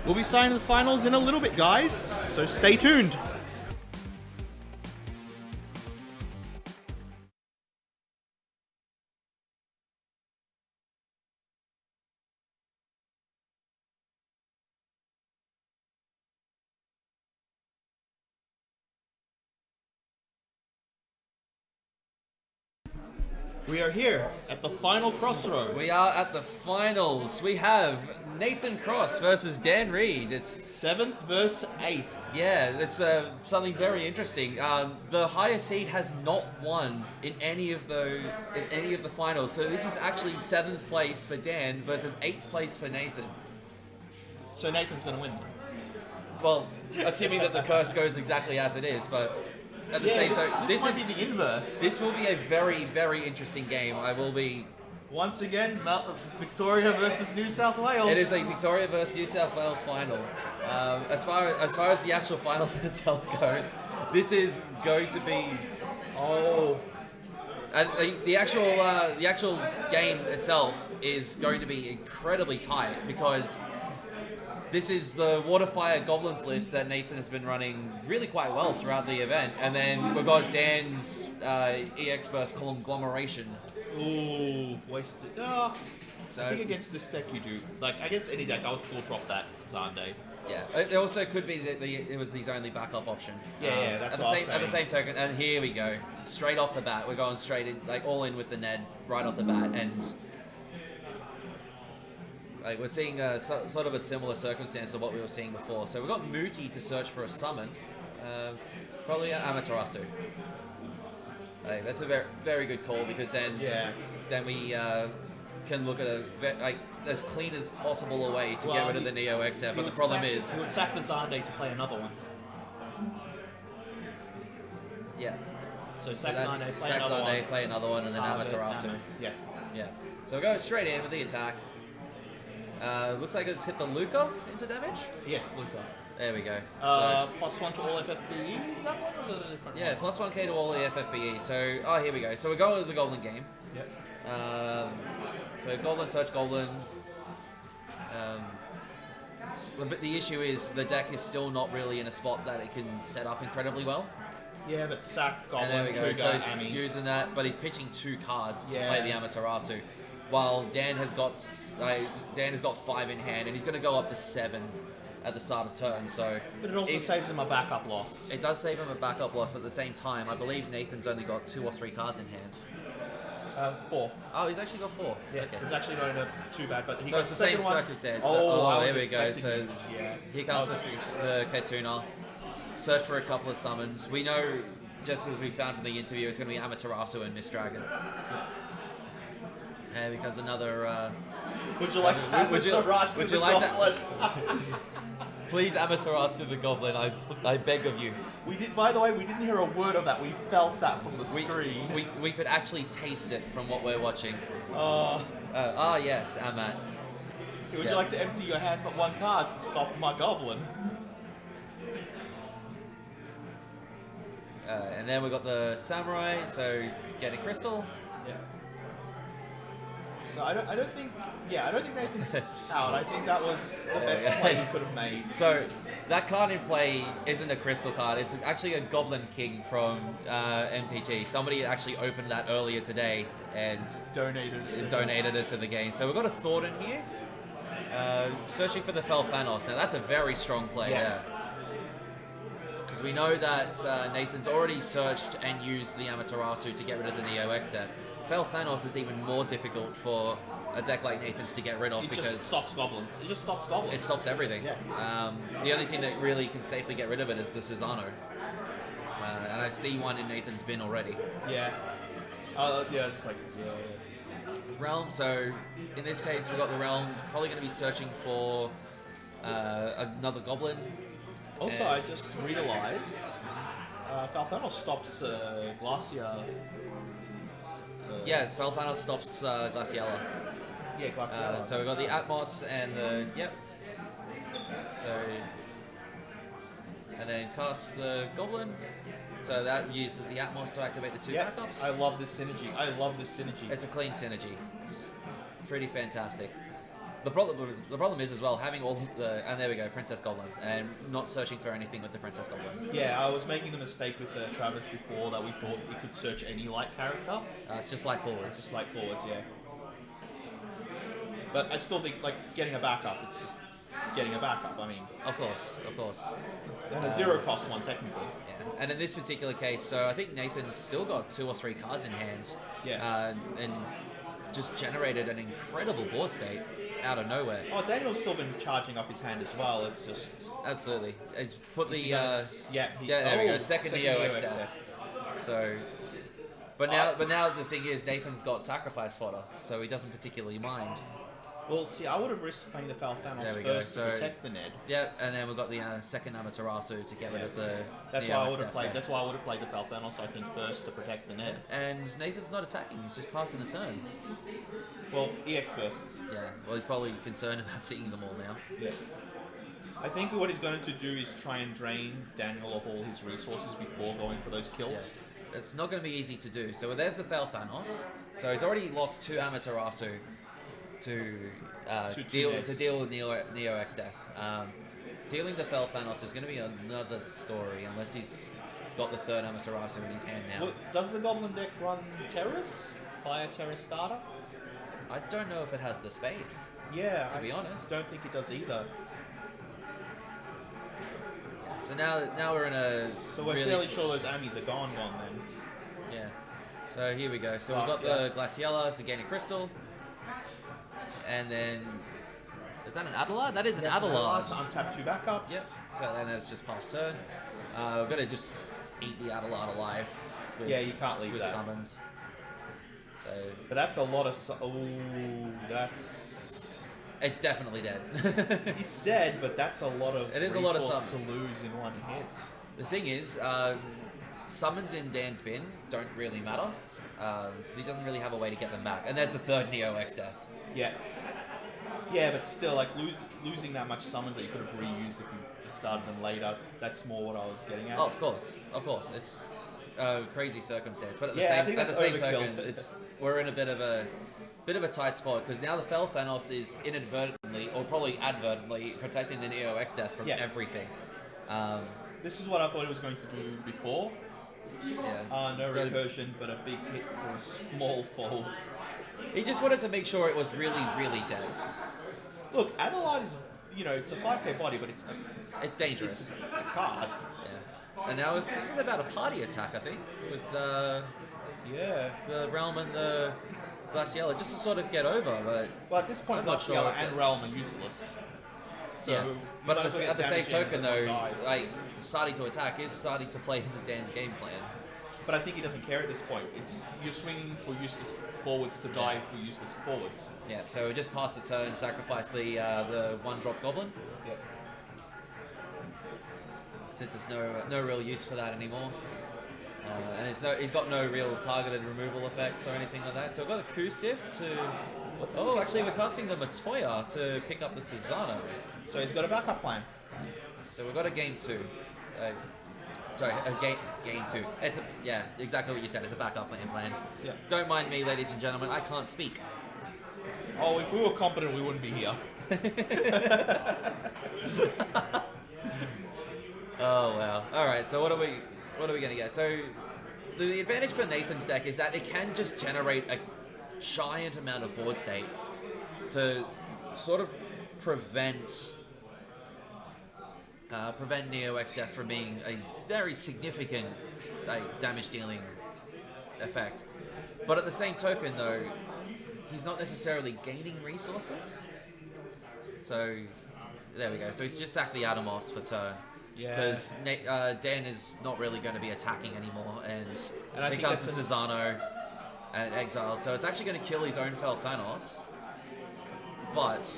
We'll be starting the finals in a little bit, guys, so stay tuned. We are here at the final crossroads. We are at the finals. We have Nathan Cross versus Dan Reed. It's 7th versus 8th. Yeah, it's something very interesting. The higher seed has not won in any of the finals, so this is actually 7th place for Dan versus 8th place for Nathan. So Nathan's going to win then? Well, assuming that the curse goes exactly as it is, but at the same time, this might be the inverse. This will be a very, very interesting game. I will be... Once again, Victoria versus New South Wales. It is a Victoria versus New South Wales final. As far as the actual finals itself go, this is going to be... And the actual game itself is going to be incredibly tight because this is the Waterfire Goblins list that Nathan has been running really quite well throughout the event. And then we've got Dan's EX Burst Conglomeration. Ooh, wasted. Oh, So, I think against this deck you do. Like, against any deck, I would still drop that Zande. yeah, it also could be that it was his only backup option. Yeah, that's what I was saying. At the same token, and here we go. Straight off the bat, we're going straight in, like all in with the Ned right off the bat. And like we're seeing sort of a similar circumstance to what we were seeing before. So we've got Muti to search for a summon, probably an Amaterasu. Like, that's a very, very good call because then we can look at as clean as possible a way to get rid of the Neo XF. But the problem is he would sack the Zande to play another one. Yeah. So sack that's Zande, play another one, and then Amaterasu. Yeah. So we'll go straight in with the attack. Looks like it's hit the Luca into damage. Yes, Luca. There we go. +1 to all FFBE, is that one, or is it a different Yeah, one? +1k to all the FFBE. So, here we go. So we're going with the Goblin game. Yep. So Goblin, search Goblin. But the issue is the deck is still not really in a spot that it can set up incredibly well. Yeah, but sack Goblin, And there we go. trigger, So he's using that, but he's pitching 2 cards to Yeah. play the Amaterasu. While Dan has got 5 in hand, and he's going to go up to 7 at the start of turn. So, but it also saves him a backup loss. It does save him a backup loss, but at the same time, I believe Nathan's only got 2 or 3 cards in hand. 4. Oh, he's actually got 4. Yeah, okay. He's actually not too bad, but he So got it's the the same second one. circumstance. Here we go. So yeah. here comes the Katuna. Search for a couple of summons. We know, just as we found from the interview, it's going to be Amaterasu and Miss Dragon. Here becomes another... would you like to Amaterasu the Goblin? Please Amaterasu the Goblin, I beg of you. We did. By the way, we didn't hear a word of that. We felt that from the screen. We could actually taste it from what we're watching. Yes, Amat. Would you like to empty your hand but 1 card to stop my Goblin? And then we got the Samurai, so get a crystal. Yeah. So I don't think Nathan's out. I think that was the best play he could have made. So that card in play isn't a crystal card. It's actually a Goblin King from MTG. Somebody actually opened that earlier today and donated it to the game. So we've got a Thought in here. Searching for the Fel Thanos. Now that's a very strong play there. Because we know that Nathan's already searched and used the Amaterasu to get rid of the Neo X deck. Fel Thanos is even more difficult for a deck like Nathan's to get rid of because... It just stops goblins. It just stops goblins. It stops everything. Yeah. The only thing that really can safely get rid of it is the Susano. And I see one in Nathan's bin already. Yeah. It's like... Yeah. Realm, so in this case we've got the Realm, probably going to be searching for another Goblin. Also, I just realised Fel Thanos stops Glacia... Fel Thanos stops Glaciella. Yeah, Glaciella. So we've got the Atmos and the... So... And then cast the Goblin. So that uses the Atmos to activate the 2 backups. I love this synergy. It's a clean synergy. It's pretty fantastic. The problem is as well having all of the, and there we go, Princess Goblin, and not searching for anything with the Princess Goblin. Yeah, I was making the mistake with Travis before that we thought it could search any light character. It's just like forwards. It's just like forwards, yeah. But I still think like getting a backup. It's just getting a backup. I mean, of course. And a zero cost one technically. Yeah, and in this particular case, so I think Nathan's still got 2 or 3 cards in hand. Yeah. And just generated an incredible board state out of nowhere. Oh, Daniel's still been charging up his hand as well. It's just absolutely. It's put the there we go. Second Neo X death. So, but now the thing is, Nathan's got sacrifice fodder, so he doesn't particularly mind. Well, see, I would have risked playing the Falthanos first to protect the Ned. Yeah, and then we've got the second Amaterasu to get rid of the. That's why I would have played. That's why I would have played the Falthanos, I think, first to protect the Ned. And Nathan's not attacking; he's just passing the turn. Well, EX bursts. Yeah. Well, he's probably concerned about seeing them all now. Yeah. I think what he's going to do is try and drain Daniel of all his resources before going for those kills. Yeah. It's not going to be easy to do. So there's the Falthanos. So he's already lost 2 Amaterasu to deal with Neo X death. Dealing the Falthanos is going to be another story unless he's got the 3rd Amaterasu in his hand now. Well, does the Goblin deck run Terrors? Fire Terror Starter? I don't know if it has the space. Yeah, to be honest. I don't think it does either. Yeah, so now we're in a. So we're fairly sure those Amis are gone then. Yeah. So here we go. So we've got the Glaciella to gain a crystal. And then, is that an Abelard? That is an Abelard. To untap 2 backups. Yep. So then it's just past turn. We're going to just eat the Abelard alive. Yeah, you can't leave with that. Summons. So. But that's a lot of. That's. It's definitely dead. It's dead, but that's a lot of. It is a lot of summons to lose in one hit. The thing is, summons in Dan's bin don't really matter because he doesn't really have a way to get them back, and that's the 3rd Neo X death. Yeah. Yeah, but still, like, losing that much summons that you could have reused if you discarded them later, that's more what I was getting at. Oh, of course. It's a crazy circumstance. But at the same token, we're in a bit of a tight spot, because now the Falthanos is inadvertently, or probably advertently, protecting the Neo X death from everything. This is what I thought it was going to do before. Yeah. No recursion, but a big hit for a small fold. He just wanted to make sure it was really, really dead. Look, Abelard is, it's a 5k body, but it's dangerous. It's a card. Yeah. And now we're thinking about a party attack, I think, with the Realm and the Glaciella, just to sort of get over. But well, at this point, Glaciella and Realm are useless. So, yeah. But at the same token, though, like starting to attack is starting to play into Dan's game plan. But I think he doesn't care at this point. You're swinging for useless forwards to die for useless forwards. Yeah, so we just pass the turn, sacrifice the 1-drop Goblin. Yep. Since there's no real use for that anymore. And he's got no real targeted removal effects or anything like that. So we've got the Kusif to... Oh, actually we're casting the Matoya to pick up the Susano. So he's got a backup plan. So we've got a game 2. Game 2. Yeah, exactly what you said. It's a backup plan. Yeah. Don't mind me, ladies and gentlemen. I can't speak. Oh, if we were competent, we wouldn't be here. Oh wow! All right. So what are we going to get? So the advantage for Nathan's deck is that it can just generate a giant amount of board state to sort of prevent Neo X death from being a very significant damage dealing effect. But at the same token, though, he's not necessarily gaining resources. So there we go. So he's just sacked the Atomos for turn. Yeah. Because Dan is not really going to be attacking anymore, and he comes to Susano and Exile. So it's actually going to kill his own Falthanos, but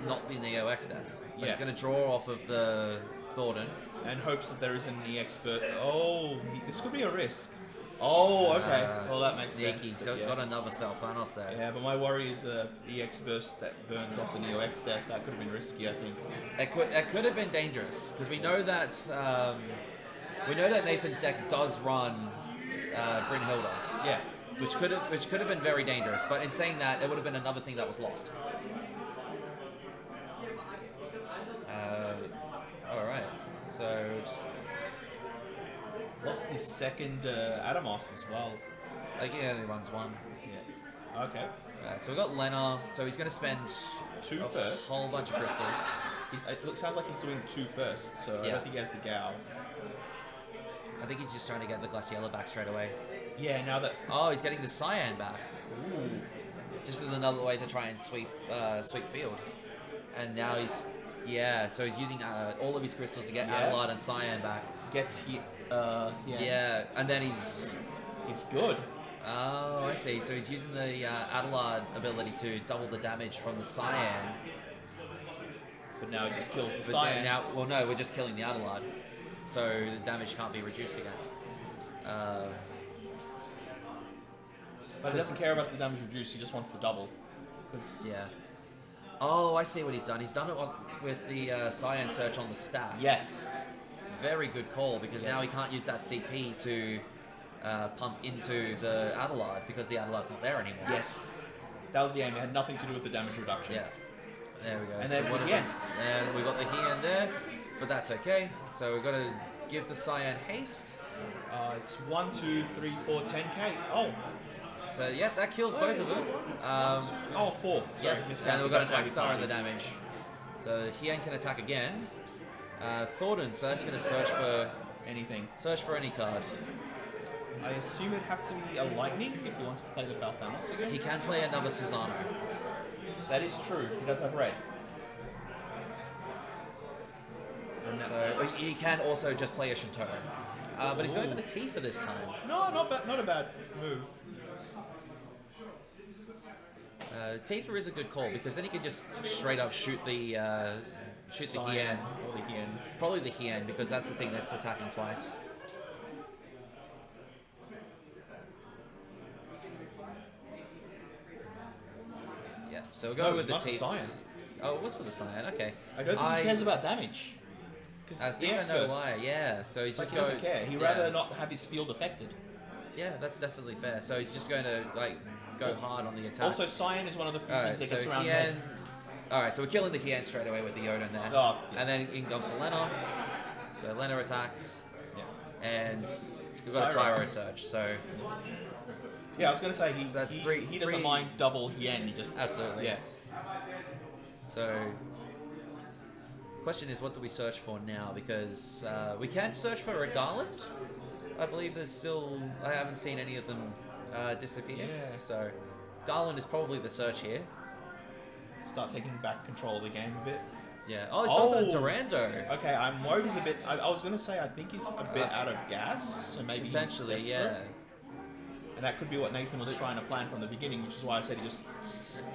not the Neo X death. But he's going to draw off of the Thornton. And hopes that there isn't the expert. Oh, this could be a risk. Oh, okay. Well, that makes sneaky. sense. So got another Falthanos there. Yeah, but my worry is EX burst that burns off the Neo X deck. That could have been risky, I think. It could have been dangerous, because we know that Nathan's deck does run Brynhilda. Yeah. Which could have been very dangerous. But in saying that, it would have been another thing that was lost. Alright, so... Lost his second Adamos as well. Like, he only runs one. Yeah. Okay. So we got Lena, so he's going to spend Two a first. whole bunch of crystals. Sounds like he's doing 2 first, so I Yeah. don't think he has the Gao. I think he's just trying to get the Glaciella back straight away. Yeah, now that... Oh, he's getting the Cyan back. Ooh. Just as another way to try and sweep field. And now he's... Yeah, so he's using all of his crystals to get Adelaide and Cyan back. Gets hit. Yeah, and then he's... He's good. Oh, I see. So he's using the Adelaide ability to double the damage from the Cyan. But now it just kills the But Cyan. now, well, no, we're just killing the Adelaide. So the damage can't be reduced again. But he doesn't care about the damage reduced, he just wants the double. Yeah. Oh, I see what he's done. He's done it with the Cyan Search on the stack. Yes. Very good call, because now he can't use that CP to pump into the Adelaide, because the Adelaide's not there anymore. Yes. That was the aim. It had nothing to do with the damage reduction. Yeah. There we go. And so there's what the did Hien. And we got the Hien there, but that's okay. So we've got to give the Cyan haste. It's 1, 2, 3, 4, 10k. Oh. So yeah, that kills both of them. 4. Sorry, Yeah, miscounted. and we've got That's an why Axe we Star in fired the it. damage. So Hien can attack again. Thornton, so that's going to search for any card. I assume it'd have to be a lightning if he wants to play the Falthanos again. He can play another Susano. That is true. He does have red. So he can also just play a Shintaro. But he's going for the Tifa this time. No, not a bad move. Tifa is a good call, because then he can just straight up shoot the Cyan Hien. or the Hien. Probably the Hien, because that's the thing that's attacking twice. Yeah, so we'll go No, with it's the not for Tifa. Cyan. Oh, it was for the Cyan, okay. I don't think he cares about damage. I think I know why, yeah. So he's Like, just he doesn't care. He'd rather not have his field affected. Yeah, that's definitely fair. So he's just going to like go hard on the attack. Also, Cyan is one of the few things that gets around Hien. red. Alright, so we're killing the Hien straight away with the Odin there. Oh, yeah. And then in comes Lena. So Lena attacks. Yeah. And we've got a Tyro. Tyro Surge, so Yeah, I was gonna say he three- doesn't mind double Hien. He just absolutely. Yeah. So question is, what do we search for now? Because we can search for a Garland. I believe there's still... I haven't seen any of them disappear. Yeah. So Garland is probably the search here. Start taking back control of the game a bit. Yeah. Oh, he's going for the Durando. Okay, I'm worried he's a bit... I was going to say I think he's a bit out of gas, so maybe Potentially, he's yeah. desperate. And that could be what Nathan was trying to plan from the beginning, which is why I said he just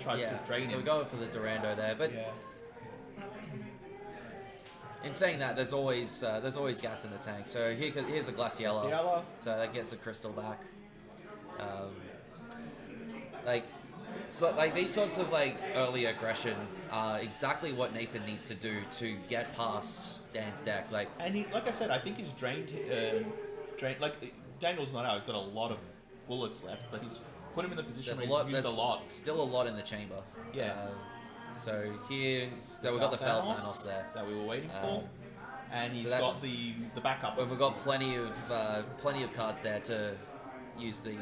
tries to drain So him. we're going for the Durando there, but Yeah. in saying that, there's always gas in the tank. So here's the Glaciella. Glaciella. So that gets a crystal back. These sorts of early aggression are exactly what Nathan needs to do to get past Dan's deck. And he's, like I said, I think he's drained. Daniel's not out. He's got a lot of bullets left, but he's put him in the position where he's used a lot. Still a lot in the chamber. Yeah. So we've got the Falthanos there that we were waiting for, and he's so got the backup. We've got plenty of cards there to use the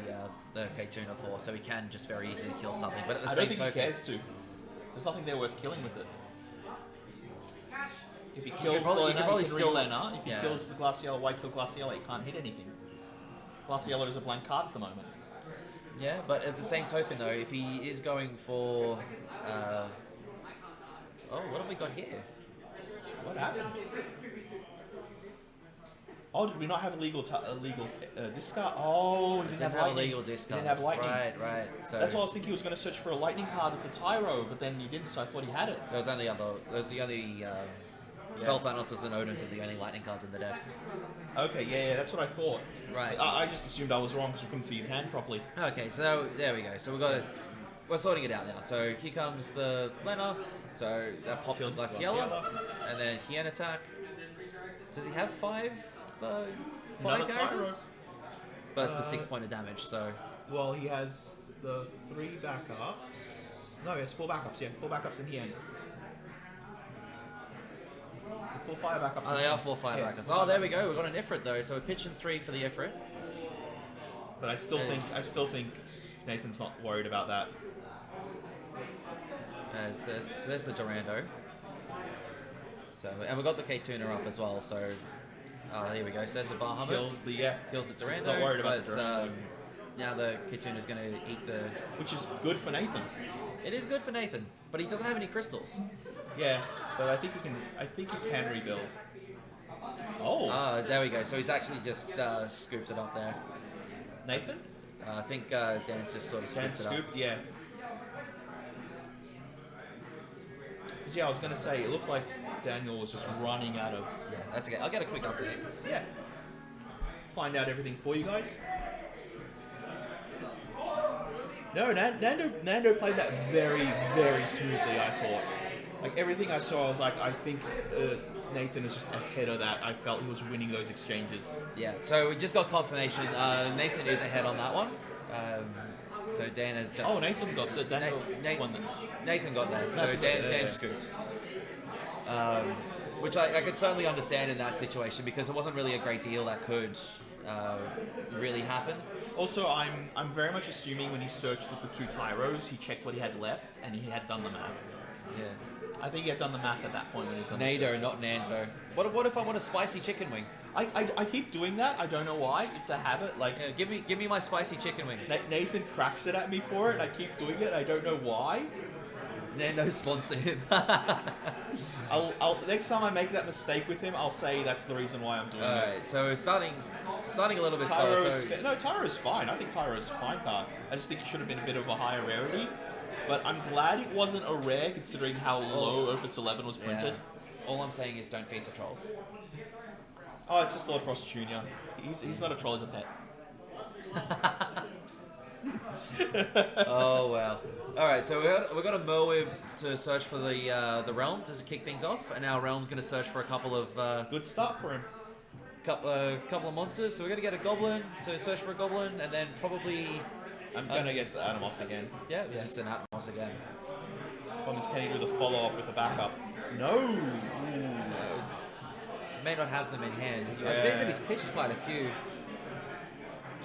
K-Tuna for, so he can just very easily kill something. But at the I same don't think token, he cares to. There's nothing there worth killing with it. If he kills Lena, he can still Lena. If he kills the Glaciella, why kill Glaciella? He can't hit anything. Glaciella is a blank card at the moment. Yeah, but at the same token though, if he is going for... what have we got here? What happened? Oh, did we not have a legal discard? Oh, we didn't have a legal discard. He didn't have lightning. Right. So that's why I was thinking he was going to search for a lightning card with the Tyro, but then he didn't, so I thought he had it. There was the only Felthanos and Odin's are the only lightning cards in the deck. Okay, yeah, that's what I thought. Right. I just assumed I was wrong because we couldn't see his hand properly. Okay, so there we go. So we're sorting it out now. So here comes the Lena. So that pops the Glaciella, and then Hien attack. Does he have five characters? Tyro. But it's the 6 point of damage. So well, he has the 3 backups. No, he has 4 backups. Yeah, 4 backups in Hien. Full fire backups. Oh, they are 4 fire backups. Oh, there we go. We've got an Ifrit though, so we're pitching 3 for the Ifrit. But I still think Nathan's not worried about that. So there's the Durando. So and we've got the K-Tuner up as well. So here we go. So there's the Bahamut. Kills the Durando. He's not worried about but the Durando. now the K-Tuner's going to eat the. Which is good for Nathan. It is good for Nathan, but he doesn't have any crystals. Yeah, but I think he can rebuild. Oh. There we go. So he's actually just scooped it up there. Nathan? I think Dan's just sort of scooped it up. Yeah. Because I was going to say, it looked like Daniel was just running out of... Yeah, that's okay. I'll get a quick update. Yeah. Find out everything for you guys. No, Nando played that very, very smoothly, I thought. Like, everything I saw, I was like, I think Nathan is just ahead of that. I felt he was winning those exchanges. Yeah, so we just got confirmation. Nathan is ahead on that one. So Dan has just... Oh, Nathan got the... Nathan got that. So Dan scooped. Which I could certainly understand in that situation because it wasn't really a great deal that could really happen. Also, I'm very much assuming when he searched for 2 Tyros, he checked what he had left and he had done the math. Yeah. I think he had done the math at that point when he was on Nado, not Nando. What if I want a spicy chicken wing? I keep doing that. I don't know why. It's a habit. Like, yeah, give me my spicy chicken wings. Nathan cracks it at me for it. And I keep doing it. I don't know why. Nando sponsor him. I'll next time I make that mistake with him, I'll say that's the reason why I'm doing it. Alright, so starting a little bit slow. No, Tyro's fine. I think Tyro's a fine card. I just think it should have been a bit of a higher rarity. But I'm glad it wasn't a rare considering how low Opus 11 was printed. Yeah. All I'm saying is don't feed the trolls. Oh, it's just Lord Frost Jr. He's not a troll, he's a pet. Oh well. Alright, so we've got a Merwib to search for the realm to kick things off, and our realm's going to search for a couple of... Good start for him. Couple of monsters, so we're going to get a Goblin to search for a Goblin, and then probably... I'm going to guess Animos again. Yeah, just an Atmos again. Problem is, can he do the follow-up with the backup? No! May not have them in hand. Yeah. I've seen that he's pitched quite a few.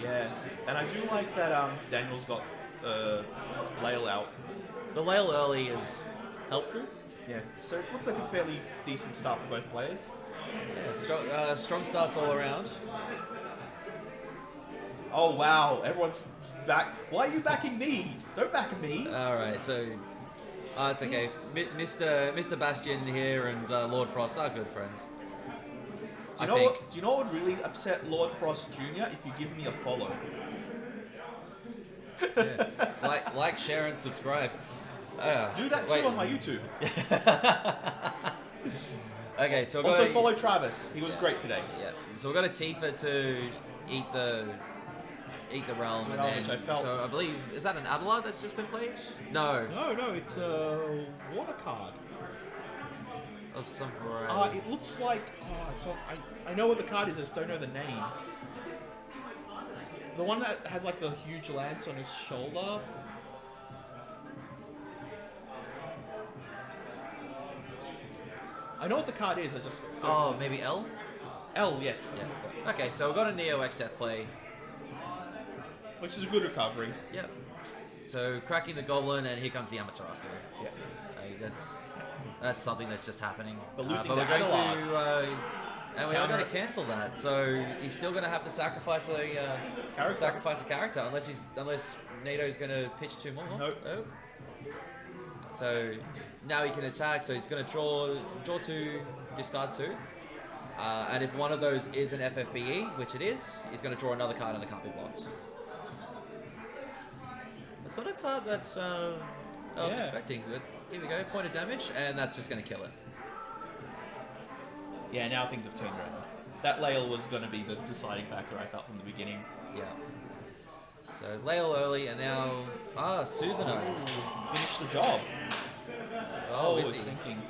Yeah, and I do like that Daniel's got Lail out. The Lail early is helpful. Yeah, so it looks like a fairly decent start for both players. Yeah, strong starts all around. Oh wow, everyone's back. Why are you backing me? Don't back me. Alright, so... it's okay. Mr. Bastion here and Lord Frost are good friends. Do you know what would really upset Lord Frost Jr. if you give me a follow? Yeah. Like, share, and subscribe. Do that too on my YouTube. Okay, so also follow Travis. He was great today. Yeah. So we've got a Tifa to eat the realm, and then so I believe is that an Adelard that's just been played? No. No, it's a water card. Of some variety. It looks like... I know what the card is, I just don't know the name. The one that has like the huge lance on his shoulder. I know what the card is, I just... Oh, maybe L? L, yes. Yeah. Okay, so we've got a Neo X Death play. Which is a good recovery. Yep. So cracking the Goblin, and here comes the Amaterasu. Yeah. That's something that's just happening. But losing we're going Adelard. to, and we are going to cancel that. So he's still going to have to sacrifice a character unless NATO's going to pitch 2 more. Nope. Oh. So now he can attack. So he's going to draw 2, discard 2. And if one of those is an FFBE, which it is, he's going to draw another card and it can't be blocked. It's not a card that I was expecting, but here we go, point of damage, and that's just going to kill it. Yeah, now things have turned around. That Lail was going to be the deciding factor, I felt, from the beginning. Yeah. So, Lail early, and now... Susanoo. Finish the job. Oh, is he? Thinking.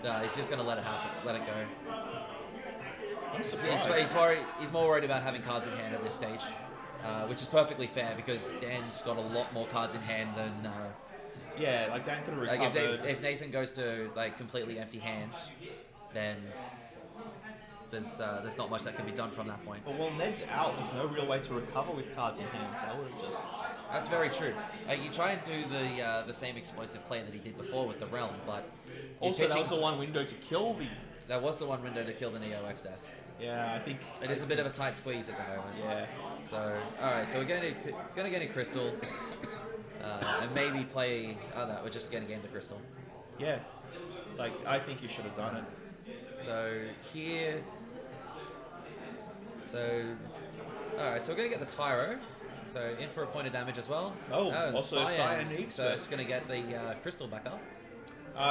No, he's just going to let it happen, let it go. I'm surprised. He's more worried about having cards in hand at this stage. Which is perfectly fair, because Dan's got a lot more cards in hand than Yeah, like Dan could have Like recovered. if Nathan goes to like completely empty hand, then there's not much that can be done from that point. But while Ned's out, there's no real way to recover with cards in hand, so I would have just... That's very true. Like you try and do the same explosive play that he did before with the Realm, but Also, that was the one window to kill the... That was the one window to kill the Neo X Death. Yeah, I think... It is a bit of a tight squeeze at the moment. Yeah. So, alright, so we're gonna get a Crystal, and maybe play... Oh no, we're just gonna game the Crystal. Yeah. Like, I think you should have done it. So, here... So, alright, so we're gonna get the Tyro. So, in for a point of damage as well. Oh, also Cyan needs So, it's gonna get the Crystal back up.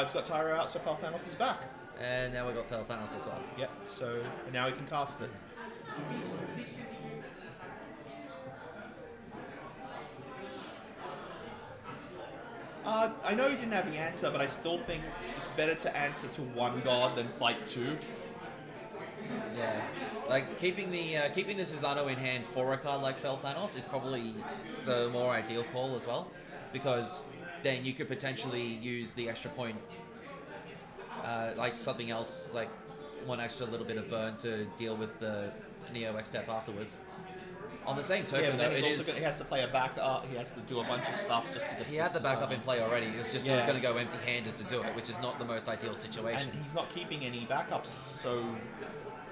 It's got Tyro out, so Falthanos is back. And now we've got Thanos as well. Yep, so now we can cast it. I know you didn't have the answer, but I still think it's better to answer to one god than fight two. Yeah, like keeping the Susano in hand for a card like Thanos is probably the more ideal call as well, because then you could potentially use the extra point, like something else, like one extra little bit of burn to deal with the Neo X Death afterwards. On the same token, Yeah, though, but he has to play a backup. He has to do a bunch of stuff just to get. He had the backup in play already. It was just he was Yeah. going to go empty-handed to do it, which is not the most ideal situation. And he's not keeping any backups, so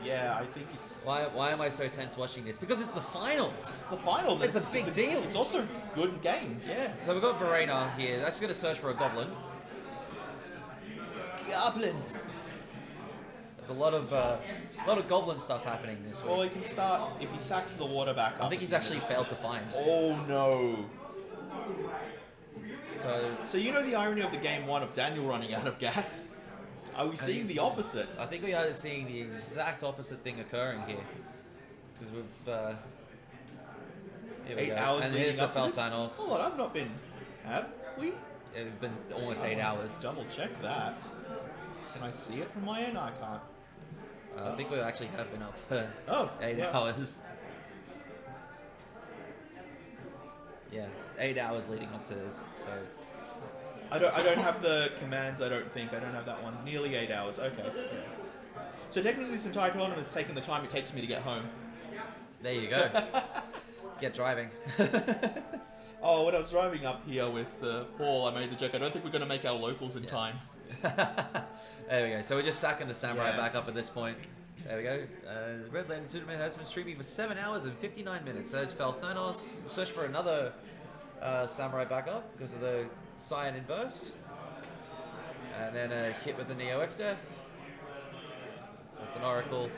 yeah, I think it's. Why am I so tense watching this? Because it's the finals. It's the finals. It's a big deal. It's also good games. Yeah. So we've got Verena here. That's going to search for a goblin. Goblins. There's a lot of goblin stuff happening this week. Well, he can start if he sacks the water back up. I think he's actually failed to find. Oh no. So you know the irony of the game one of Daniel running out of gas? Are we seeing the opposite? I think we are seeing the exact opposite thing occurring here. Because we've... here we 8 go. hours And leading here's the up to this? Thanos. Hold on, I've not been... Have we? It's been almost 8 hours. Double check that. Can I see it from my end? I can't. I think we actually have been up for Oh, 8 yeah. hours. Yeah, 8 hours leading up to this. So I don't have the commands, I don't think. I don't have that one. Nearly 8 hours, okay. So technically this entire tournament's taken the time it takes me to get home. there you go. Get driving. Oh, when I was driving up here with Paul, I made the joke, I don't think we're going to make our locals in time. There we go. So we're just sacking the samurai Yeah. back up at this point. There we go. RedLanternSuperman has been streaming for 7 hours and 59 minutes. So it's Thanos. Search for another samurai backup because of the Cyan in burst. And then a hit with the Neo X Death. So it's an Oracle.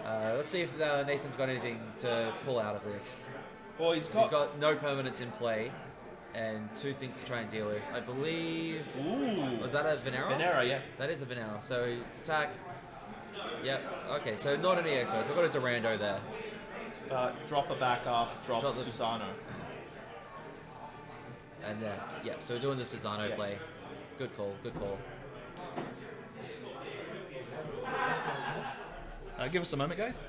Let's see if Nathan's got anything to pull out of this. Well, he's He's got no permanents in play and 2 things to try and deal with. I believe... Ooh. Was that a Venera? Venera, yeah. That is a Venera. So attack. Yep. Okay, so not an EX burst. I've got a Durando there. Drop a backup, drop Drop the- Susano. And yep, so we're doing the Susano Yeah. play. Good call, good call. Give us a moment, guys.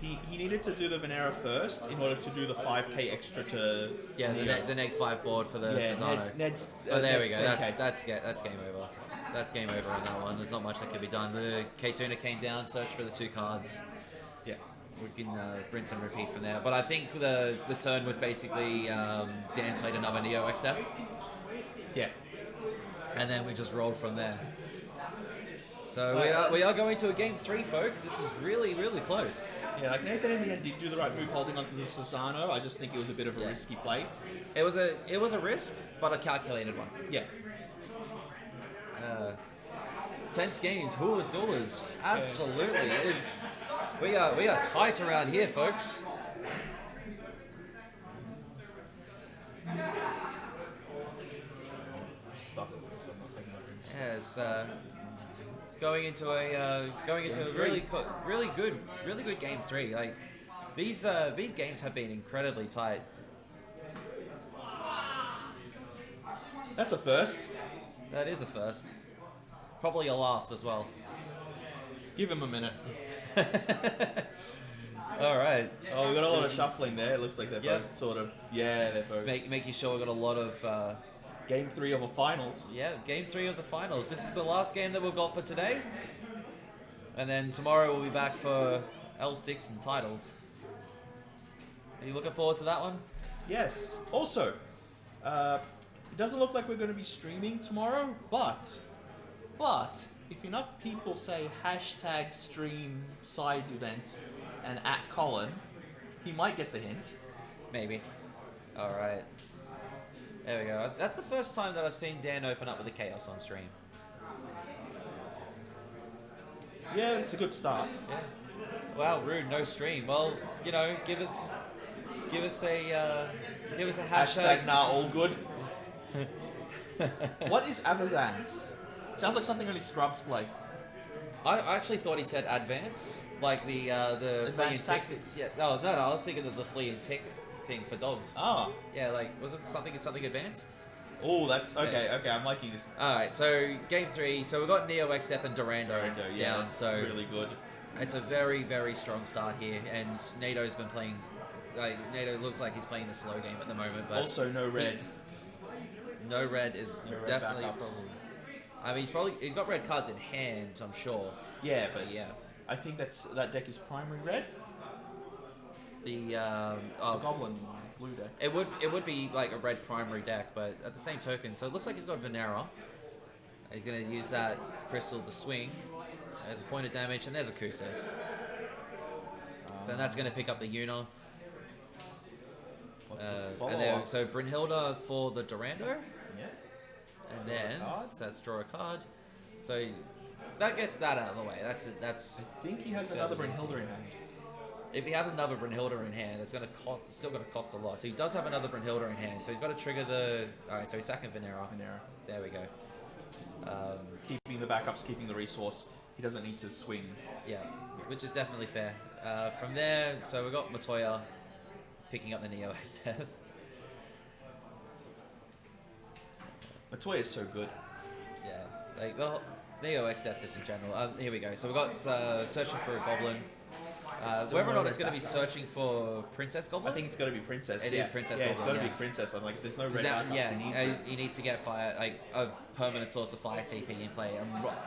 He needed to do the Venera first in order to do the 5k extra to Yeah, Neo. the neg 5 board for the Yeah, Susano. Ned's Oh, there we Ned's go. 10K. That's game over. That's game over on that one. There's not much that can be done. The K-Tuna came down, searched for the 2 cards. Yeah. We can rinse and repeat from there. But I think the turn was basically Dan played another Neo X Death, Yeah. and then we just rolled from there. So we are going to a game 3, folks. This is really, really close. Yeah, like Nathan in the end did do the right move holding onto the Susano. I just think it was a bit of a risky play. It was a risk, but a calculated one. Yeah. Tense games, hoolas doolers. Absolutely, it is. We are tight around here, folks. Stop it. So I'm not taking that. Yes. going into a really good game 3. Like these games have been incredibly tight. That's a first. That is a first. Probably a last as well. Give him a minute. All right. Oh, we got a lot of shuffling there. It looks like they're both sort of... Yeah, they're both... Just making sure we got a lot of... Game 3 of a finals. Yeah, game 3 of the finals. This is the last game that we've got for today. And then tomorrow we'll be back for L6 and titles. Are you looking forward to that one? Yes. Also, it doesn't look like we're going to be streaming tomorrow, but if enough people say hashtag stream side events and @Colin, he might get the hint. Maybe. All right. There we go. That's the first time that I've seen Dan open up with a chaos on stream. Yeah, it's a good start. Yeah. Wow, rude. No stream. Well, you know, give us a hashtag. Nah, all good. What is Avazance? Sounds like something only scrubs play. I actually thought he said advance, like the flea and Advanced tick. tactics. Yeah. No. I was thinking of the flea and tick thing for dogs. Ah. Yeah, like was it something advanced? Oh, that's okay. Yeah. Okay, I'm liking this. All right. So game 3. So we've got Neo X Death and Durando Yeah, down. it's So really good. it's a very, very strong start here, and NATO's been playing. Like NATO looks like he's playing the slow game at the moment, but Also, no red. no red is No red definitely a backups. problem. I mean, he's got red cards in hand, I'm sure. Yeah, but Yeah. I think that deck is primary red. The Goblin blue deck. it would be like a red primary deck, but at the same token, so it looks like he's got Venera. He's gonna use that crystal to swing. There's a point of damage, and there's a Kuseth. So that's gonna pick up the Yuna. What's the And follow-up? then, so Brynhilda for the Durando, Yeah. and then card. so that's draw a card. So that gets that out of the way. That's I think he has another Brynhilda in hand. if he has another Brynhilda in hand, it's gonna still gonna cost a lot. So he does have another Brynhilda in hand. So he's got to trigger the. All right, so he's sacking Venera. There we go. Keeping the backups, keeping the resource. He doesn't need to swing. Yeah, which is definitely fair. From there, so we got Matoya picking up the Neo X Death. Matoya is so good. Yeah, like the Neo X Death just in general. Here we go. So we got searching for a goblin. Still Whether or no not it's red going to be backup. searching for Princess Goblin. I think it's got to be Princess. It is Princess Yeah, it's got Goblin, to yeah. be Princess. I'm like, there's no red 'Cause that, backups. yeah, He needs it. he needs to get fire, like a permanent source of fire CP in play,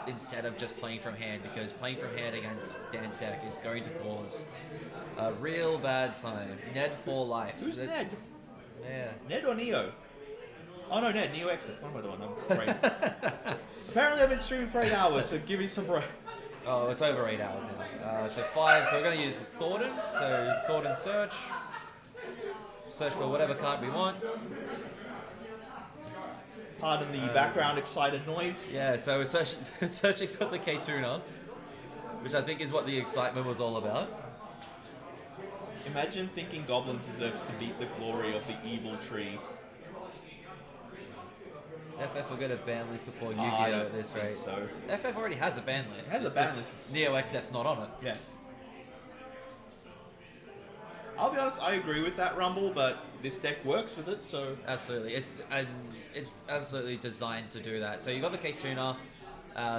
instead of just playing from hand, because playing from hand against Dan's deck is going to cause a real bad time. Ned for life. Who's Ned? Yeah. Ned or Neo? Oh no, Ned. Neo X. What am I doing? I'm great. Apparently, I've been streaming for 8 hours, so give me some break. Oh, it's over 8 hours now. So 5. So we're going to use Thornton. So Thornton search for whatever card we want. Pardon the background excited noise. Yeah. So we're searching for the K-Tuna, which I think is what the excitement was all about. Imagine thinking Goblins deserves to beat the glory of the evil tree. FF will get a ban list before you I get don't at this think rate. so. FF already has a ban list. It has a It's ban just list. Neo X that's not on it. Yeah. I'll be honest, I agree with that, Rumble, but this deck works with it, so... Absolutely, it's absolutely designed to do that. So you got the K-Tuna,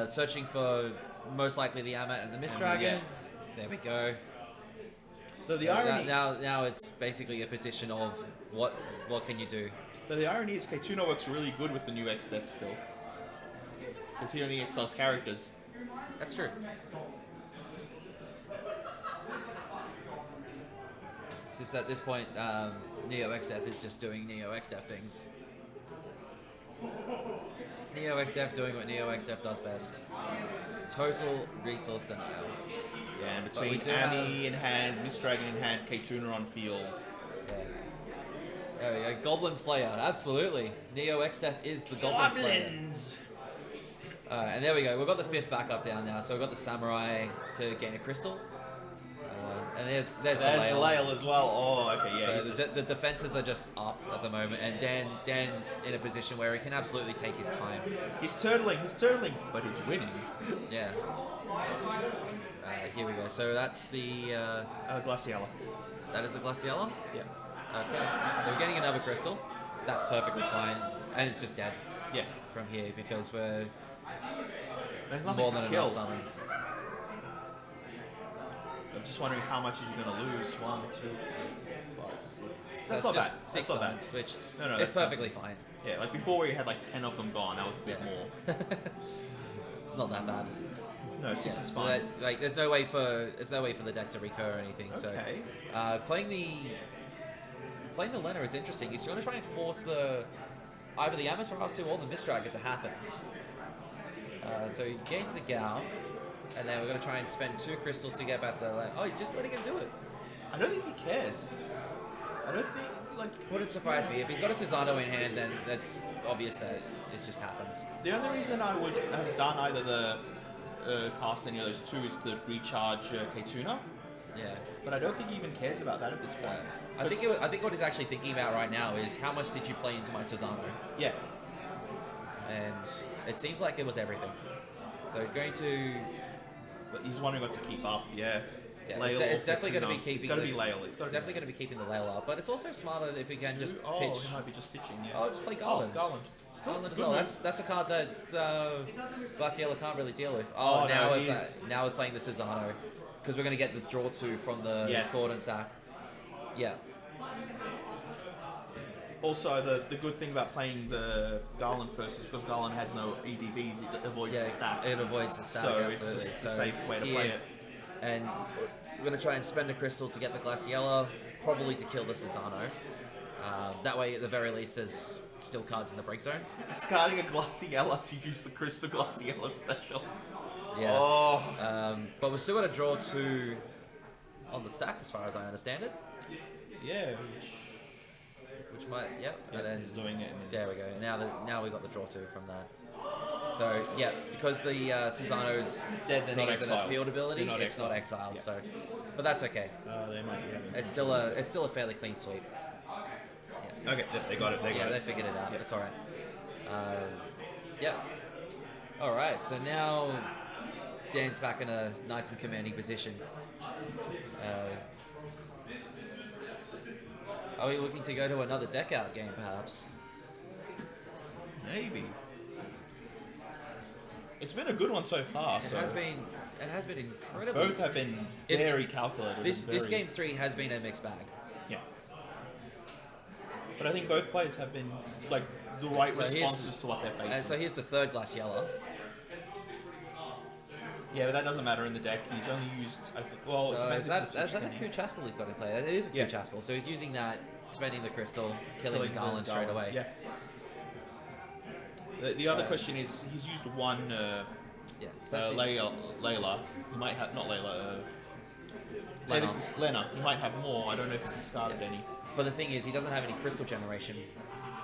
searching for most likely the Amat and the Mist Dragon. There we go. The So irony... now it's basically a position of what can you do? The irony is K-Tuna works really good with the new X deck still. Because he only exiles characters. That's true. It's just at this point, Neo X Death is just doing Neo X Death things. Neo X Death doing what Neo X Death does best. Total resource denial. Yeah, and But we between do Annie in hand, Mist Dragon in hand, K-Tuna on field. Yeah. There we go. Goblin Slayer, absolutely. Neo X Death is the Goblin Slayer. Goblins! And there we go. We've got the 5th backup down now. So we've got the Samurai to gain a crystal. And there's the There's Lail. Lail as well. Oh, okay, yeah. So the defenses are just up at the moment, and Dan's in a position where he can absolutely take his time. He's turtling, but he's winning. Yeah. Here we go. So that's the... Glaciella. That is the Glaciella? Yeah. Okay. So we're getting another crystal. That's perfectly fine. And it's just dead. Yeah. From here, because we're There's nothing more to than kill. enough summons. I'm just wondering how much is he going to lose. 1, 2, 3, 4, 5, 6. So That's not just bad. 6 That's not bad. summons, which No, is that's not- perfectly fine. Yeah, like before where you had like 10 of them gone, that was a bit Yeah. more. It's not that bad. No, 6 is So fine. like, there's no way for the deck to recur or anything. Okay. So, playing the Lena is interesting. He's going to try and force either the Amaterasu or the Mistraga to happen. So he gains the Gao, and then we're going to try and spend 2 crystals to get back the Lena. Oh, he's just letting him do it. I don't think he cares. I don't think, like... Wouldn't surprise me. If he's got a Susano in hand, then that's obvious that it just happens. The only reason I would have done either the cast any of those 2 is to recharge K-Tuna, Yeah. but I don't think he even cares about that at this So, point. I think what he's actually thinking about right now is how much did you play into my Susano? Yeah. And it seems like it was everything. So he's going to... But he's wondering what to keep up, yeah. Yeah, Lail it's or definitely going to be Kitsuna. keeping... It's got to be Lail. It's definitely going to be keeping the Lail up, but it's also smarter if we can just Oh, pitch... he might be just pitching, yeah. Oh, just play Garland. Oh, Garland. Still Garland as good well. move. That's a card that Glaciella can't really deal with. Oh, no, now he's- now we're playing the Susano, because we're going to get the draw 2 from the Yes. Thought and Sack. Yeah. Also, the good thing about playing the Garland first is because Garland has no EDBs, it avoids Yeah, the stack. it avoids the stack, So it's absolutely. just a safe way to here- play it. And we're going to try and spend a crystal to get the Glaciella, probably to kill the Susano. That way, at the very least, there's still cards in the break zone. Discarding a Glaciella to use the Crystal Glaciella special. Yeah. Oh. But we're still going to draw 2 on the stack, as far as I understand it. Yeah. Which might, yep. Yeah, And then he's doing it. And there we go. Now we got the draw 2 from that. So yeah, because the Susano's Dead, they're thing not isn't a exiled. field ability, They're not it's not exiled. exiled. Yeah. So, but that's okay. They might be having It's still a fairly clean sweep. Okay, they got it. They got Yeah, it. they figured it out. Yep. It's all right. Yeah. All right. So now Dan's back in a nice and commanding position. Are we looking to go to another deck out game, perhaps? Maybe. It's been a good one so far. It so has been incredibly. both have been very calculated. This and very, game 3 has been a mixed bag. Yeah. But I think both players have been like the right So here's- responses to what they're facing. And so here's the third Glaciella. Yeah, but that doesn't matter in the deck. He's only used. I think, well, it So depends is if that it's a Ku Chaspel he's got in play? It is a Ku Yeah. Chaspel. So he's using that, spending the crystal, killing the Garland straight away. Yeah. The other Right. question is he's used one Yeah. So that's his- Layla. He might have not Layla. Lena. Lena. He might have more. I don't know if he's discarded any. But the thing is, he doesn't have any crystal generation.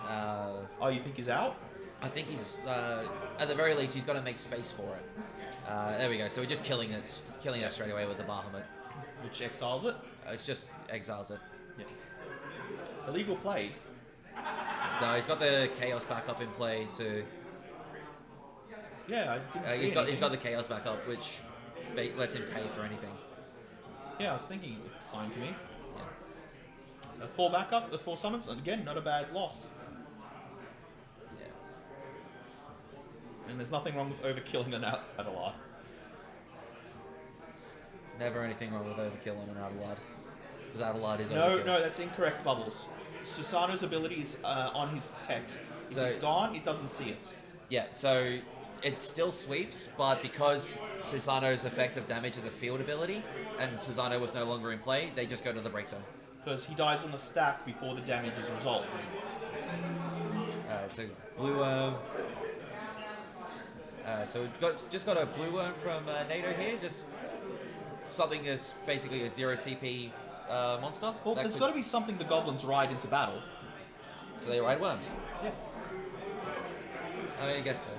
Oh, you think he's out? I think he's at the very least he's got to make space for it. There we go. So we're just killing it straight away with the Bahamut. Which exiles it? It's just exiles it. Yeah. Illegal play. No, he's got the Chaos back up in play too. Yeah, I didn't see He's got anything. the Chaos back up, which lets him pay for anything. Yeah, I was thinking it looked fine to me. 4 backup, the 4 summons, and again, not a bad loss. Yeah. And there's nothing wrong with overkilling an Adelard. Never anything wrong with overkill on an Adelard. Because Adelard is No, overkill. no, that's incorrect, Bubbles. Susano's ability is on his text. If So- he's gone, it doesn't see it. Yeah, so it still sweeps, but because Susano's effective damage is a field ability, and Susano was no longer in play, they just go to the break zone. Because he dies on the stack before the damage is resolved. So blue worm. So we've just got a blue worm from NATO here, just something that's basically a 0 CP monster. Well, That there's could- got to be something the goblins ride into battle. So they ride worms. Yeah. I mean, I guess so.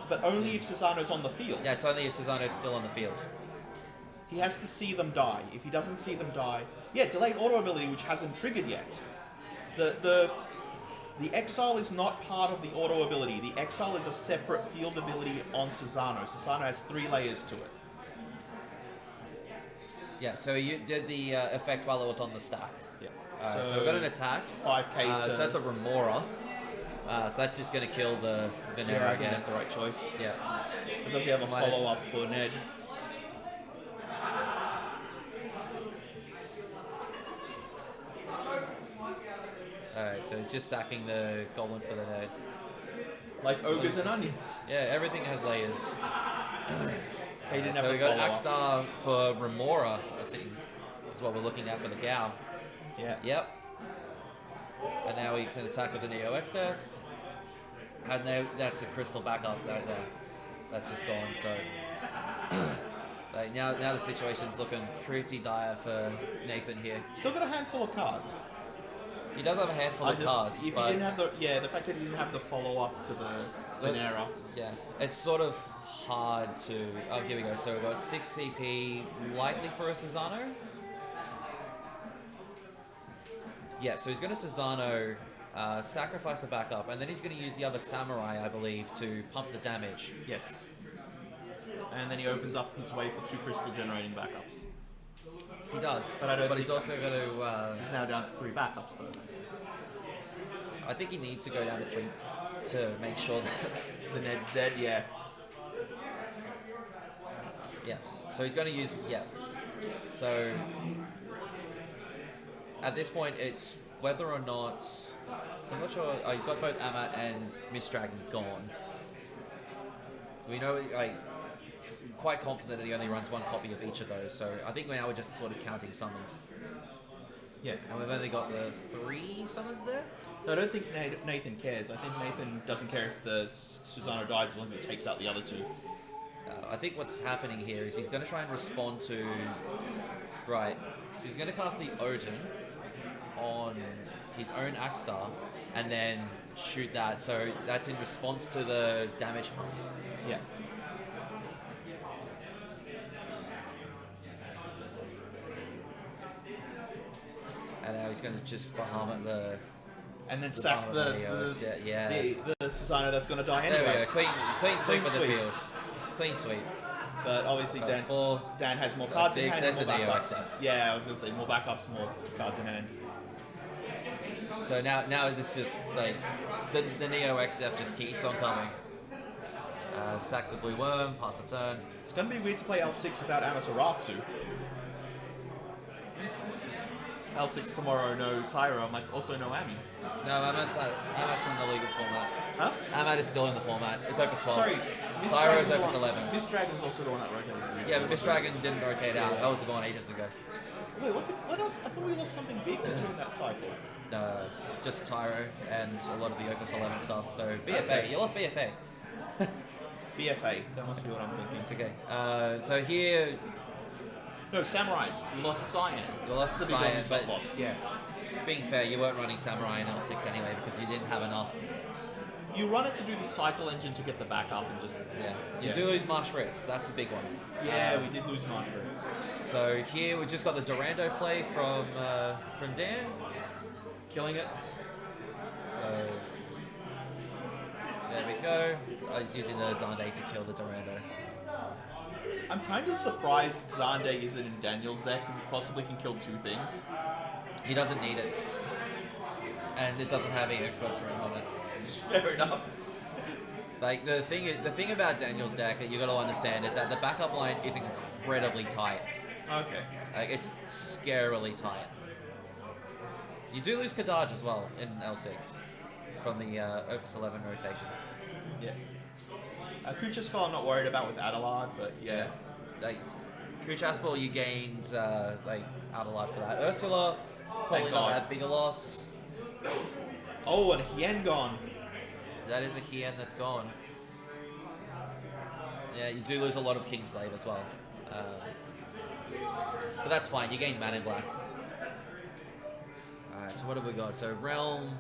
But only if Susano's on the field. Yeah, it's only if Susano's still on the field. He has to see them die. If he doesn't see them die... Yeah, delayed auto ability, which hasn't triggered yet. The Exile is not part of the auto ability. The Exile is a separate field ability on Susano. Susano has 3 layers to it. Yeah, so you did the effect while it was on the stack. Yeah. So we've got an attack. 5k to... So that's a Remora. So that's just going to kill the Venera Yeah, I think again. that's the right choice. Yeah. But does he have a follow-up for Ned? Alright, so he's just sacking the Goblin for the Ned. Like ogres and onions. Yeah, everything has layers. He didn't have So the we got follow-up. Axstar for Remora, I think, is what we're looking at for the Gao. Yeah. Yep. And now we can attack with the Neo X Death. And now that's a crystal backup. That's just gone. So like now the situation's looking pretty dire for Nathan here. Still got a handful of cards. He does have a handful of cards. If he but didn't have the fact that he didn't have the follow-up to the Venera. Yeah, it's sort of hard to. Oh, here we go. So we've got 6 CP, likely for a Susano. Yeah, so he's going to Susano, sacrifice a backup, and then he's going to use the other Samurai, I believe, to pump the damage. Yes. And then he opens up his way for 2 crystal generating backups. He does, But he's also going to... he's now down to 3 backups though. I think he needs to go down to 3 to make sure that... The Ned's dead, yeah. Yeah, so he's going to use... Yeah. So... At this point, it's whether or not... So I'm not sure... Oh, he's got both Amat and Mist Dragon gone. So we know... quite confident that he only runs 1 copy of each of those, so I think now we're just sort of counting summons. Yeah. And we've only got the 3 summons there? No, I don't think Nathan cares. I think Nathan doesn't care if the Susano dies as long as it takes out the other 2. I think what's happening here is he's going to try and respond to... Right. So he's going to cast the Odin on his own Axstar and then shoot that. So that's in response to the damage pump. Yeah. And now he's going to just Bahamut the... And then sack the Susano that's going to die anyway. There we go. Clean sweep of the field. Clean sweep. But obviously Dan has more cards in hand and more backups. Yeah, I was going to say more backups, more cards in hand. So now this just like the Neo XF just keeps on coming. Sack the blue worm, pass the turn. It's going to be weird to play L6 without Amaterasu. L6 tomorrow, no Tyro. I'm like, also no Ami. No, Amat's in the legal format. Huh? Amat is still in the format. It's Opus 12. Sorry, Tyro's Opus 11. Mist Dragon's also the one that rotated. Yeah, but Mist Dragon didn't rotate out. That was gone ages ago. Wait, what else? I thought we lost something big between that cycle. Just Tyro and a lot of the Opus 11 stuff. So BFA, Okay. you lost BFA. BFA, that must be what I'm thinking. It's okay. So here... No, Samurais. We lost Cyan. You lost That's the big Cyan, one we but lost. Yeah. being fair, you weren't running Samurai in L6 anyway because you didn't have enough. You run it to do the cycle engine to get the backup and just... Yeah. You do lose Marsh Ritz. That's a big one. Yeah, we did lose Marsh Ritz. So here we just got the Durando play from Dan. Killing it. So there we go. He's using the Zande to kill the Durando. I'm kind of surprised Zande isn't in Daniel's deck because it possibly can kill 2 things. He doesn't need it. And it doesn't have any Exposed Room on it. Fair enough. Like the thing about Daniel's deck that you got to understand is that the backup line is incredibly tight. Okay. Like it's scarily tight. You do lose Kadaj as well in L6 from the Opus 11 rotation. Yeah. Kuchaspel I'm not worried about with Adelard, but yeah. Like Kuchaspel you gained like Adelard for that. Ursula probably not that big a loss. Oh, and Hien gone. That is a Hien that's gone. Yeah, you do lose a lot of Kingsglaive as well. But that's fine, you gain Man in Black. Alright, so what have we got? So Realm.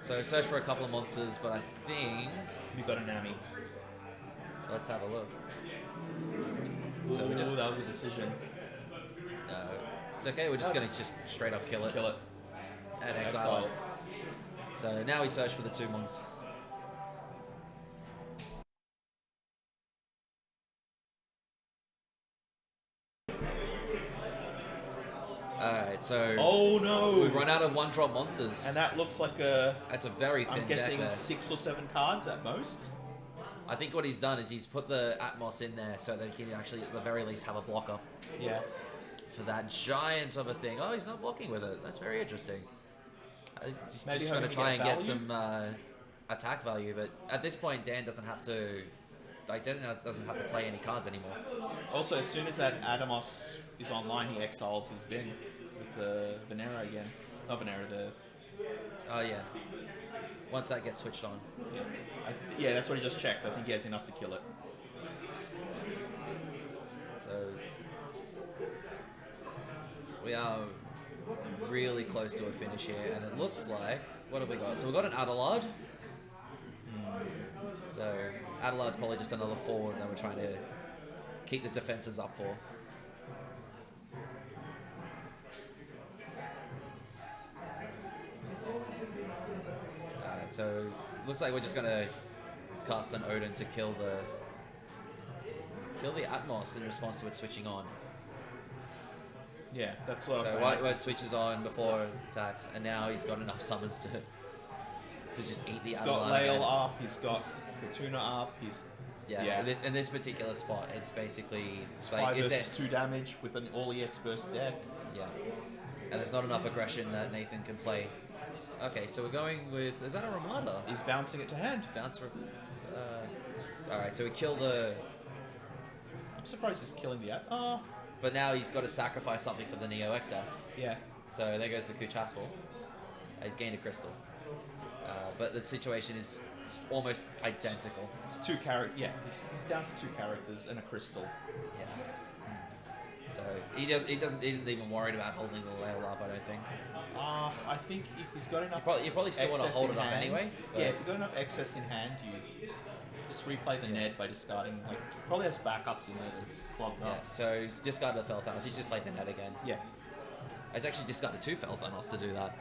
So search for a couple of monsters, but I think... We got a Nami. Let's have a look. Ooh, So we just... that was a decision. It's okay. We're just gonna just straight up kill it. Kill it. And exile it. So now we search for the 2 monsters. Alright, so... Oh no! We've run out of 1-drop monsters. And that looks like a... That's a very thin I'm guessing deck there. 6 or 7 cards at most. I think what he's done is he's put the Atmos in there so that he can actually, at the very least, have a blocker. Yeah. For that giant of a thing. Oh, he's not blocking with it. That's very interesting. Just going to try and get some attack value, but at this point, Dan doesn't have to... Like, doesn't have to play any cards anymore. Also, as soon as that Adamos is online, he exiles his bin with the Venera again. Not Venera, the... Oh, yeah. Once that gets switched on. Yeah. Yeah, that's what he just checked. I think he has enough to kill it. So... We are really close to a finish here, and it looks like... What have we got? So we've got an Adelard. So Adelard's probably just another forward that we're trying to keep the defenses up for. Alright, so looks like we're just gonna cast an Odin to kill the Atmos in response to it switching on. Yeah, that's what I was So saying. White switches on before attacks, and now he's got enough summons to just eat the He's Adelard got again. Lael up, he's got Katuna up, he's... Yeah. In this particular spot, it's basically... It's like, 5 versus 2 damage with an all EX burst deck. Yeah. And there's not enough aggression that Nathan can play. Okay, so we're going with... Is that a Ramada? He's bouncing it to hand. Bounce for... Alright, so we kill the... I'm surprised he's killing the But now he's got to sacrifice something for the Neo X death. Yeah. So there goes the Kuchaspal. He's gained a crystal. But the situation is almost identical. It's 2 characters. Yeah, he's down to 2 characters and a crystal. Yeah. So he isn't even worried about holding the Lael up, I don't think. I think if he's got enough... You probably still want to excess hold in it up hand- anyway. Yeah, if you've got enough excess in hand, you just replay the Ned by discarding... Like, he probably has backups in there that's clogged Yeah, up. so he's discarded the Felthanos. He's just played the Net again. Yeah. He's actually discarded 2 Felthanos to do that.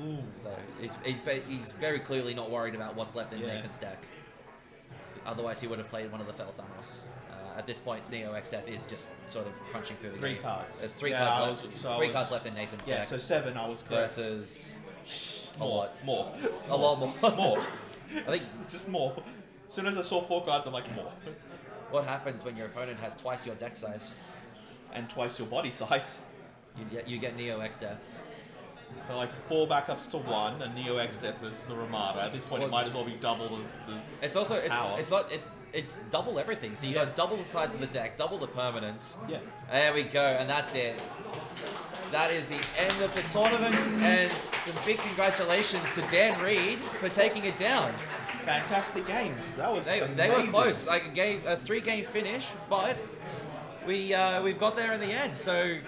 Ooh. So he's very clearly not worried about what's left in Yeah. Nathan's deck. Otherwise, he would have played one of the Felthanos. At this point, Neo X Death is just sort of crunching through the 3 game. cards. There's 3 Yeah, cards left. Cards left in Nathan's deck. Yeah, so 7, I was correct. Versus a lot. More. A lot more. More. I think just more. As soon as I saw 4 cards, I'm like, more. what happens when your opponent has twice your deck size? And twice your body size. You get Neo X Death. They're like 4 backups to 1, a Neo X Death versus a Ramada. At this point, Well, it might as well be double the It's also power. it's double everything. So you got double the size of the deck, double the permanence. Yeah. There we go, and that's it. That is the end of the tournament, and some big congratulations to Dan Reed for taking it down. Fantastic games. That was They were close, like a 3-game finish, but we've got there in the end. So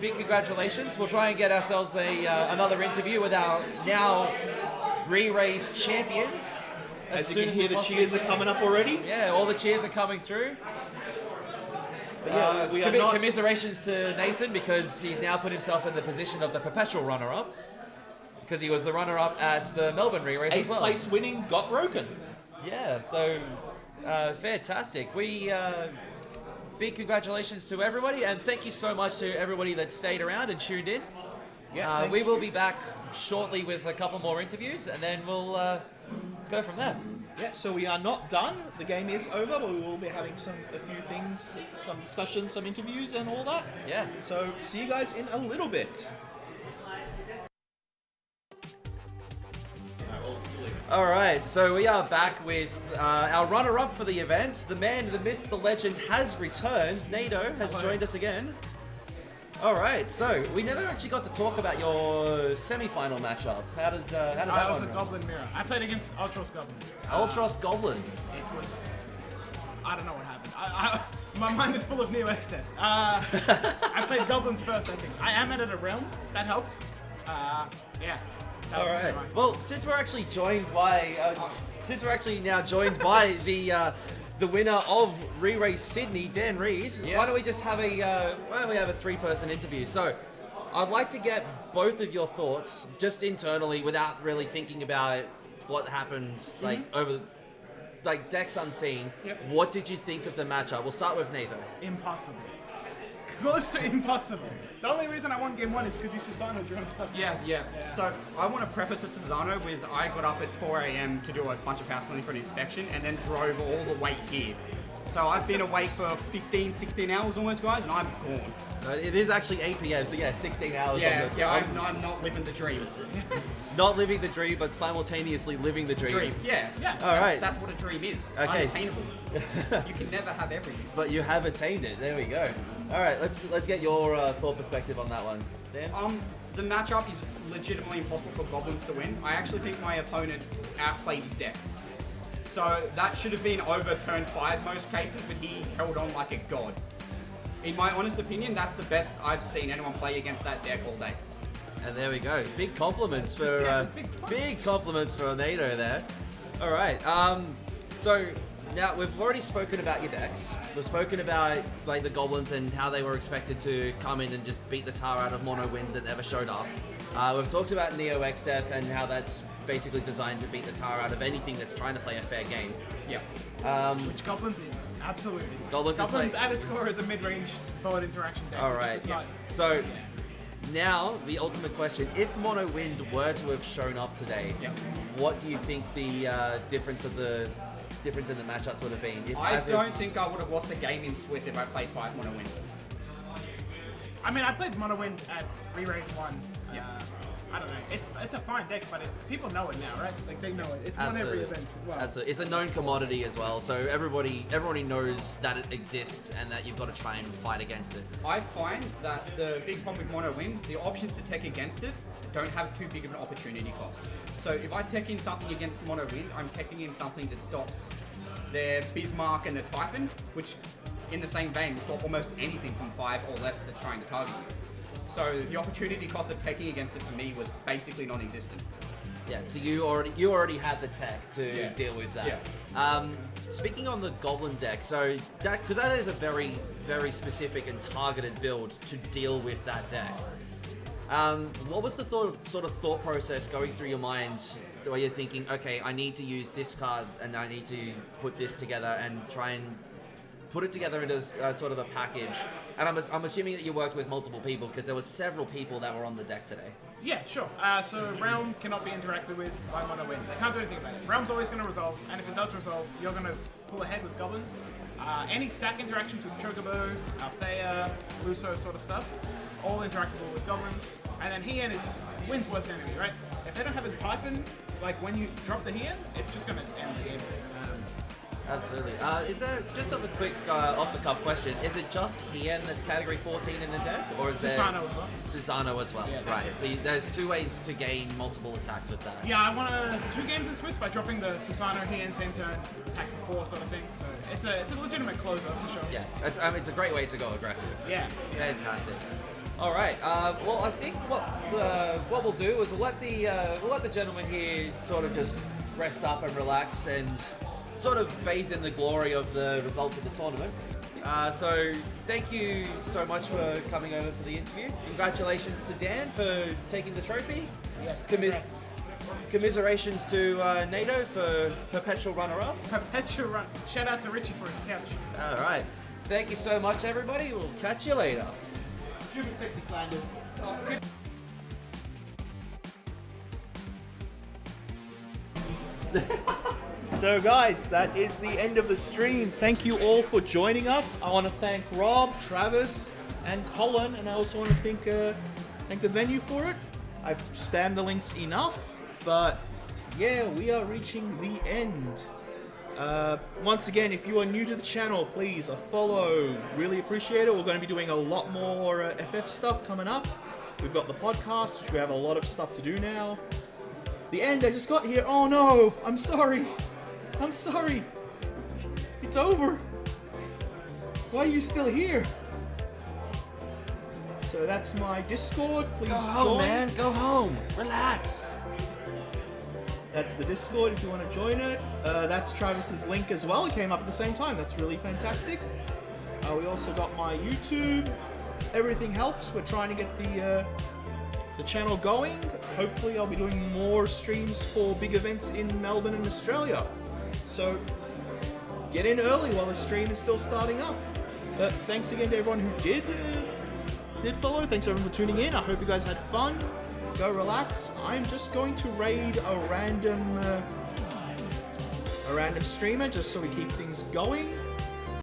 big congratulations. We'll try and get ourselves another interview with our now ReRaise champion. As you can hear, the cheers are coming up already. Yeah, all the cheers are coming through. But yeah, we are not commiserations to Nathan because he's now put himself in the position of the perpetual runner-up because he was the runner-up at the Melbourne ReRaise as 8th well. place winning got broken. Yeah, so fantastic. Big congratulations to everybody, and thank you so much to everybody that stayed around and tuned in. Yeah, we will be back shortly with a couple more interviews, and then we'll go from there. Yeah, so we are not done. The game is over, but we will be having a few things, some discussions, some interviews, and all that. Yeah. So see you guys in a little bit. All right, so we are back with our runner-up for the event. The man, the myth, the legend has returned. Nato has joined us again. All right, so we never actually got to talk about your semi-final matchup. How did that I was one a go? Goblin Mirror. I played against Ultros Goblins. Ultros Goblins. It was... I don't know what happened. My mind is full of Neo X Death. I played Goblins first, I think. I am at a realm. That helped. Yeah. All right. Well, since we're actually now joined by the the winner of ReRaise Sydney, Dan Reed. Yeah. Why don't we just have a 3-person interview? So, I'd like to get both of your thoughts, just internally, without really thinking about what happened, like over, like decks unseen. Yep. What did you think of the matchup? We'll start with Nathan. Impossible. Close to impossible. The only reason I won game 1 is because you Susano drew and stuff. Yeah. So I want to preface this Susano with I got up at 4 a.m. to do a bunch of house cleaning for an inspection and then drove all the way here. So I've been awake for 15, 16 hours almost, guys, and I'm gone. So it is actually 8 p.m. So yeah, 16 hours. I'm not living the dream. Not living the dream, but simultaneously living the dream. Yeah. All right. That's what a dream is. Okay. Unattainable. You can never have everything. But you have attained it. There we go. All right, let's get your thought perspective on that one, Dan. The matchup is legitimately impossible for Goblins to win. I actually think my opponent outplayed his deck. So that should have been over turn 5 most cases, but he held on like a god. In my honest opinion, that's the best I've seen anyone play against that deck all day. And there we go. Big compliments for big compliments for Nato there. All right. So now we've already spoken about your decks. We've spoken about like the goblins and how they were expected to come in and just beat the tar out of Mono Wind that never showed up. We've talked about Neo X Death and how that's basically designed to beat the tar out of anything that's trying to play a fair game. Yeah. Which Goblins is. Absolutely. Goblins at its core is a mid-range forward interaction deck. All right. So now the ultimate question: if Mono Wind were to have shown up today, what do you think the difference in the matchups would have been? I don't think I would have lost a game in Swiss if I played 5 Mono Winds. I mean, I played Mono Wind at ReRaise 1. I don't know. It's a fine deck, but people know it now, right? Like they know it. It's won every event as well. Absolutely. It's a known commodity as well, so everybody knows that it exists and that you've got to try and fight against it. I find that the big problem with Mono Wind, the options to tech against it don't have too big of an opportunity cost. So if I tech in something against Mono Wind, I'm teching in something that stops their Bismarck and the Typhon, which in the same vein will stop almost anything from 5 or less that's trying to target you. So the opportunity cost of taking against it for me was basically non-existent. Yeah, so you already had the tech to deal with that. Yeah. Speaking on the Goblin deck, so because that is a very, very specific and targeted build to deal with that deck. What was the sort of thought process going through your mind where you're thinking, okay, I need to use this card and I need to put this together and try and put it together into sort of a package? And I'm assuming that you worked with multiple people because there were several people that were on the deck today. Yeah, sure. So Realm cannot be interacted with by Mono Wind. They can't do anything about it. Realm's always going to resolve, and if it does resolve, you're going to pull ahead with Goblins. Any stack interactions with Chocobo, Althea, Luso sort of stuff, all interactable with Goblins. And then Hien is Wind's worst enemy, right? If they don't have a Typhon, like when you drop the Hien, it's just going to end the game. Absolutely. Is there, just a quick off-the-cuff question, is it just Hien that's category 14 in the deck? Or is Susano as well. Susano as well, Yeah, right. So there's 2 ways to gain multiple attacks with that. Yeah, I won 2 games in Swiss by dropping the Susano Hien same turn, attack for 4 sort of thing. So it's a legitimate closer for sure. Yeah, it's a great way to go aggressive. Yeah. Fantastic. All right. Well, I think what we'll do is we'll let the gentleman here sort of just rest up and relax and sort of bathe in the glory of the results of the tournament. So thank you so much for coming over for the interview. Congratulations to Dan for taking the trophy. Yes. Commiserations to Nato for perpetual runner-up. Perpetual run. Shout out to Richie for his couch. All right. Thank you so much, everybody. We'll catch you later. Stupid sexy Flanders. Oh, good. So guys, that is the end of the stream. Thank you all for joining us. I want to thank Rob, Travis, and Colin, and I also want to thank the venue for it. I've spammed the links enough, but yeah, we are reaching the end. Once again, if you are new to the channel, please a follow. Really appreciate it. We're going to be doing a lot more FF stuff coming up. We've got the podcast, which we have a lot of stuff to do now. The end, I just got here. Oh no, I'm sorry. I'm sorry. It's over. Why are you still here? So that's my Discord. Please Go home, join. man. Go home. Relax. That's the Discord if you want to join it. That's Travis's link as well. It came up at the same time. That's really fantastic. We also got my YouTube. Everything helps. We're trying to get the channel going. Hopefully I'll be doing more streams for big events in Melbourne and Australia. So get in early while the stream is still starting up. Thanks again to everyone who did follow. Thanks everyone for tuning in. I hope you guys had fun. Go relax. I'm just going to raid a random streamer just so we keep things going.